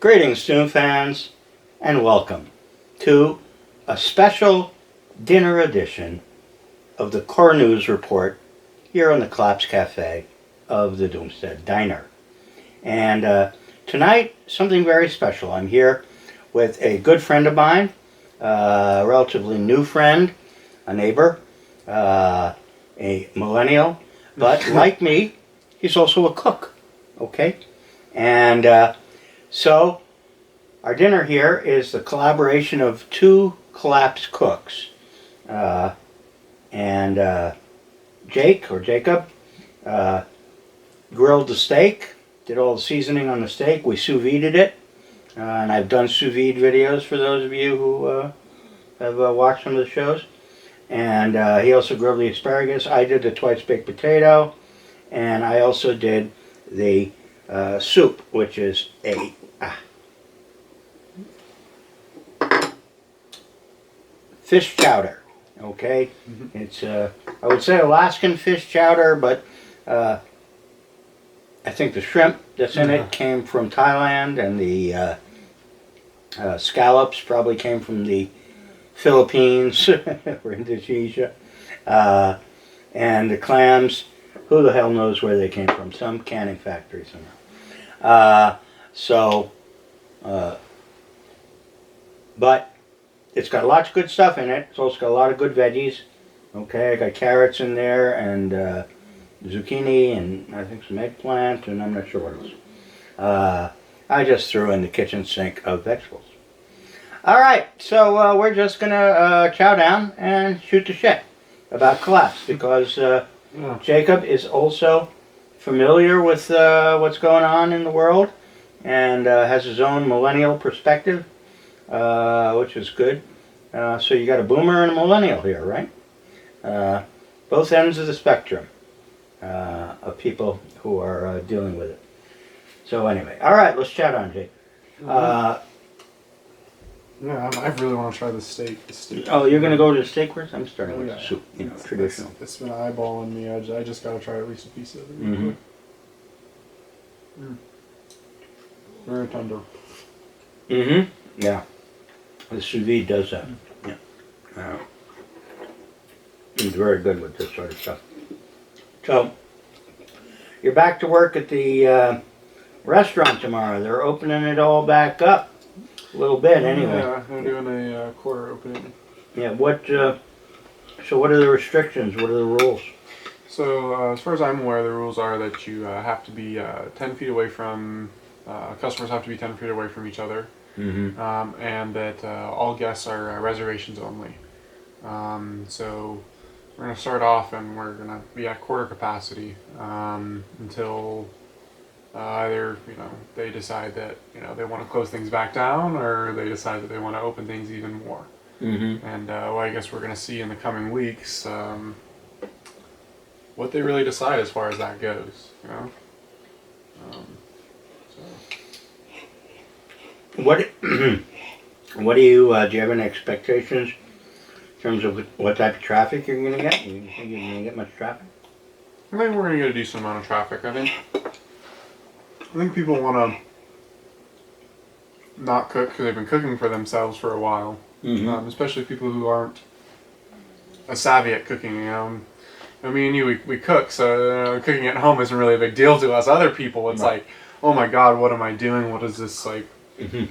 Greetings, Doom fans, and welcome to a special dinner edition of the Core News Report here on the Collapse Cafe of the Doomstead Diner. And tonight, something very special. I'm here with a good friend of mine, a relatively new friend, a neighbor, a millennial, but like me, he's also a cook, okay? And so, our dinner here is the collaboration of two Collapse cooks. Jacob grilled the steak, did all the seasoning on the steak. We sous vide'd it, and I've done sous vide videos for those of you who have watched some of the shows. And he also grilled the asparagus. I did the twice baked potato, and I also did the soup, which is a fish chowder. Okay, it's I would say Alaskan fish chowder, but I think the shrimp that's in it came from Thailand, and the scallops probably came from the Philippines or Indonesia, and the clams, who the hell knows where they came from? Some canning factory somewhere. But it's got lots of good stuff in it. It's also got a lot of good veggies. Okay, I got carrots in there, and zucchini, and I think some eggplant, and I'm not sure what else. I just threw in the kitchen sink of vegetables. Alright, so we're just going to chow down and shoot the shit about Collapse, because Jacob is also familiar with what's going on in the world, and has his own millennial perspective, which is good. So you got a boomer and a millennial here, right? Both ends of the spectrum of people who are dealing with it. So anyway, all right, let's chat on, Jake. Yeah, I really want to try the steak. Oh, you're going to go to the steak first? I'm starting with the soup, traditional. It's been eyeballing me. I just got to try at least a piece of it. Very tender. Yeah. The sous vide does that. Yeah. It's very good with this sort of stuff. So, you're back to work at the restaurant tomorrow. They're opening it all back up. A little bit, anyway. Yeah, I'm doing a quarter opening. Yeah, so what are the restrictions? What are the rules? So, as far as I'm aware, the rules are that you have to be 10 feet away from, customers have to be 10 feet away from each other. And that all guests are reservations only. So we're going to start off, and we're going to be at quarter capacity until either they decide that they want to close things back down, or they decide that they want to open things even more. And well, I guess we're going to see in the coming weeks what they really decide as far as that goes. What do you have any expectations in terms of what type of traffic you're going to get? You think you're going to get much traffic? I think we're going to get a decent amount of traffic. I think people want to not cook because they've been cooking for themselves for a while. Especially people who aren't as savvy at cooking. Me and you, we cook, so cooking at home isn't really a big deal to us. Other people, it's like, oh my god, what am I doing? What is this like?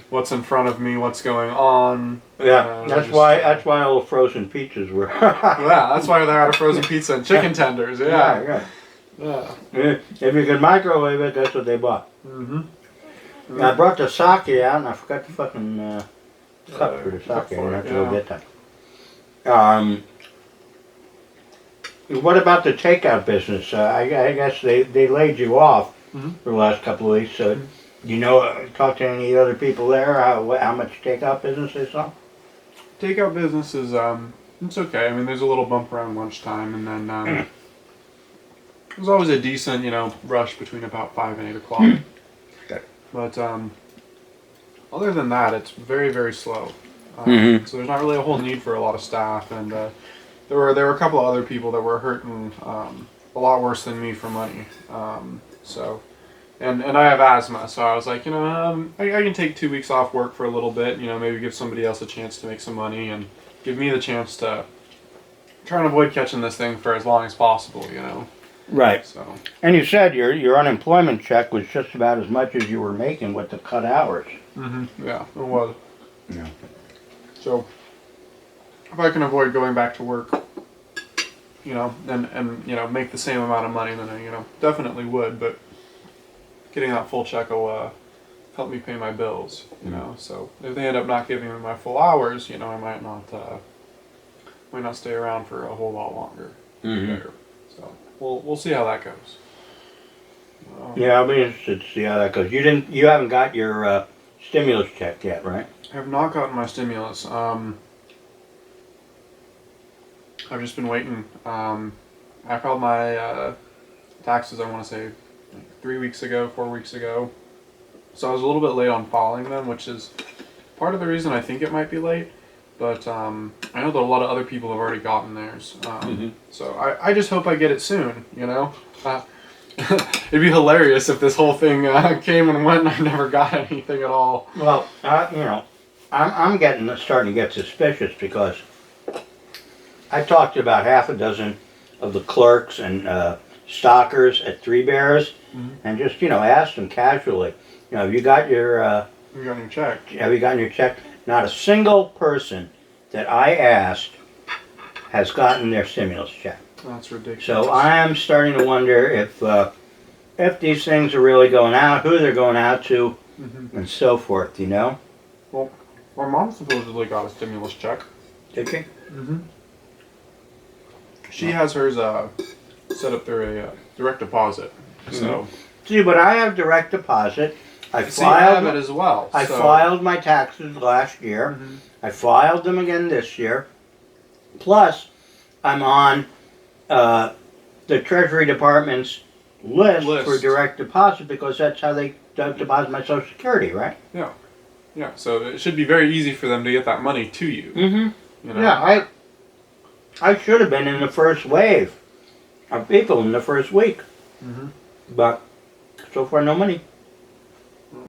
What's in front of me? What's going on? Yeah, that's why all the frozen pizzas were. Yeah, that's why they're out of frozen pizza and chicken tenders. Yeah. If you could microwave it, that's what they bought. I brought the sake out, and I forgot the fucking cup for the sake. I have to go get that. What about the takeout business? I guess they laid you off for the last couple of weeks. So, talk to any other people there? How much takeout business they saw? Takeout business is it's okay. I mean, there's a little bump around lunchtime, and then there's always a decent rush between about 5 and 8 o'clock. But other than that, it's very, very slow. So there's not really a whole need for a lot of staff, and there were a couple of other people that were hurting a lot worse than me for money. and I have asthma, so I was like, I can take 2 weeks off work for a little bit, maybe give somebody else a chance to make some money and give me the chance to try and avoid catching this thing for as long as possible. Right. So. And you said your unemployment check was just about as much as you were making with the cut hours. Yeah, it was. Yeah. So if I can avoid going back to work, and make the same amount of money, then I definitely would. But getting that full check will help me pay my bills. So if they end up not giving me my full hours, I might not stay around for a whole lot longer. There. So we'll see how that goes. Yeah, I'll be interested to see how that goes. You haven't got your stimulus check yet, right? I have not gotten my stimulus. I've just been waiting. I filed my taxes, I want to say, 4 weeks ago. So I was a little bit late on filing them, which is part of the reason I think it might be late. But I know that a lot of other people have already gotten theirs. So I just hope I get it soon, It'd be hilarious if this whole thing came and went and I never got anything at all. Well, I'm starting to get suspicious because I talked to about half a dozen of the clerks and stockers at Three Bears, and just asked them casually, have you got your check? Have you gotten your check? Not a single person that I asked has gotten their stimulus check. That's ridiculous. So I am starting to wonder if these things are really going out, who they're going out to, and so forth. Well, my mom supposedly got a stimulus check. Did she? She has hers set up through a direct deposit. So see, but I have direct deposit. I have it as well. I filed my taxes last year. I filed them again this year. Plus, I'm on the Treasury Department's list for direct deposit because that's how they deposit my Social Security, right? Yeah. So it should be very easy for them to get that money to you. Yeah, I should have been in the first wave of people in the first week, but so far no money.